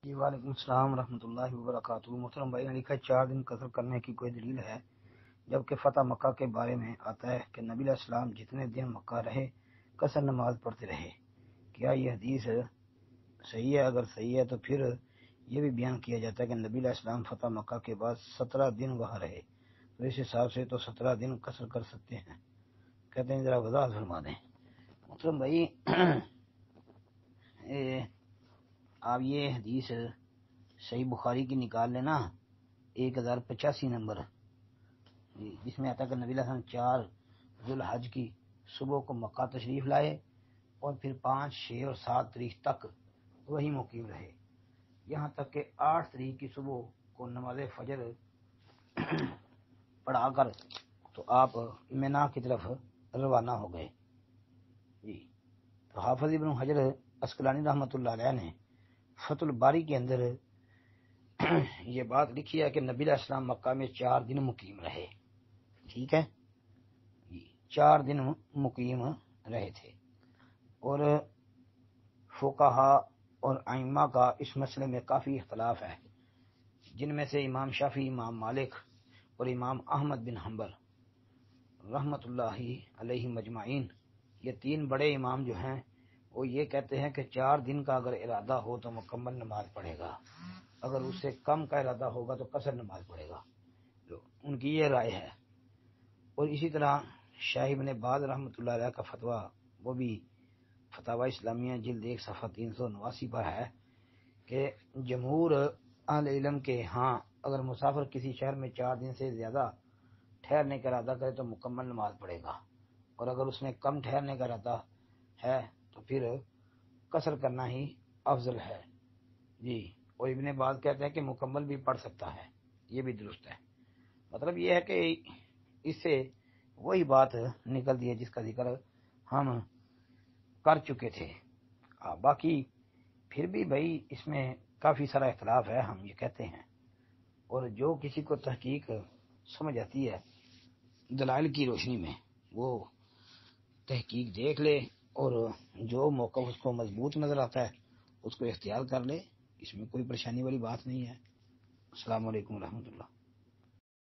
جی وعلیکم السلام ورحمۃ اللہ وبرکاتہ۔ محترم بھائی نے لکھا 4 دن قصر کرنے کی کوئی دلیل ہے؟ جبکہ فتح مکہ کے بارے میں آتا ہے کہ نبی علیہ السلام جتنے دن مکہ رہے قصر نماز پڑھتے رہے۔ کیا یہ حدیث صحیح ہے؟ اگر صحیح ہے تو پھر یہ بھی بیان کیا جاتا ہے کہ نبی علیہ السلام فتح مکہ کے بعد 17 دن وہاں رہے، تو اس حساب سے تو 17 دن قصر کر سکتے ہیں۔ کہتے ہیں ذرا وضاحت فرما دیں۔ محترم بھائی آپ یہ حدیث صحیح بخاری کی نکال لینا 1085 نمبر، جس میں آتا ہے کہ نبی علیہ السلام 4 ذوالحج کی صبح کو مکہ تشریف لائے اور پھر 5، 6 اور 7 تاریخ تک وہی مقیم رہے، یہاں تک کہ 8 تاریخ کی صبح کو نماز فجر پڑھا کر تو آپ مینا کی طرف روانہ ہو گئے۔ جی تو حافظ ابن حجر عسقلانی رحمۃ اللہ علیہ نے فتح الباری کے اندر یہ بات لکھی ہے کہ نبی علیہ السلام مکہ میں 4 دن مقیم رہے۔ ٹھیک ہے، 4 دن مقیم رہے تھے، اور فقہا اور ائمہ کا اس مسئلے میں کافی اختلاف ہے، جن میں سے امام شافعی، امام مالک اور امام احمد بن حنبل رحمۃ اللہ علیہ مجمعین، یہ 3 بڑے امام جو ہیں وہ یہ کہتے ہیں کہ 4 دن کا اگر ارادہ ہو تو مکمل نماز پڑھے گا، اگر اس سے کم کا ارادہ ہوگا تو قصر نماز پڑھے گا، ان کی یہ رائے ہے۔ اور اسی طرح شاہ ابن باز رحمۃ اللہ علیہ کا فتویٰ، وہ بھی فتاوی اسلامیہ جلد 1 صفحہ 389 پر ہے کہ جمہور اہل علم کے ہاں اگر مسافر کسی شہر میں 4 دن سے زیادہ ٹھہرنے کا ارادہ کرے تو مکمل نماز پڑھے گا، اور اگر اس میں کم ٹھہرنے کا ارادہ ہے تو پھر قصر کرنا ہی افضل ہے۔ جی، اور ابن باز کہتے ہیں کہ مکمل بھی پڑھ سکتا ہے، یہ بھی درست ہے۔ مطلب یہ ہے کہ اس سے وہی بات نکلتی ہے جس کا ذکر ہم کر چکے تھے۔ باقی پھر بھی بھائی اس میں کافی سارا اختلاف ہے، ہم یہ کہتے ہیں، اور جو کسی کو تحقیق سمجھ آتی ہے دلائل کی روشنی میں وہ تحقیق دیکھ لے، اور جو موقف اس کو مضبوط نظر آتا ہے اس کو اختیار کر لے، اس میں کوئی پریشانی والی بات نہیں ہے۔ السلام علیکم ورحمۃ اللہ۔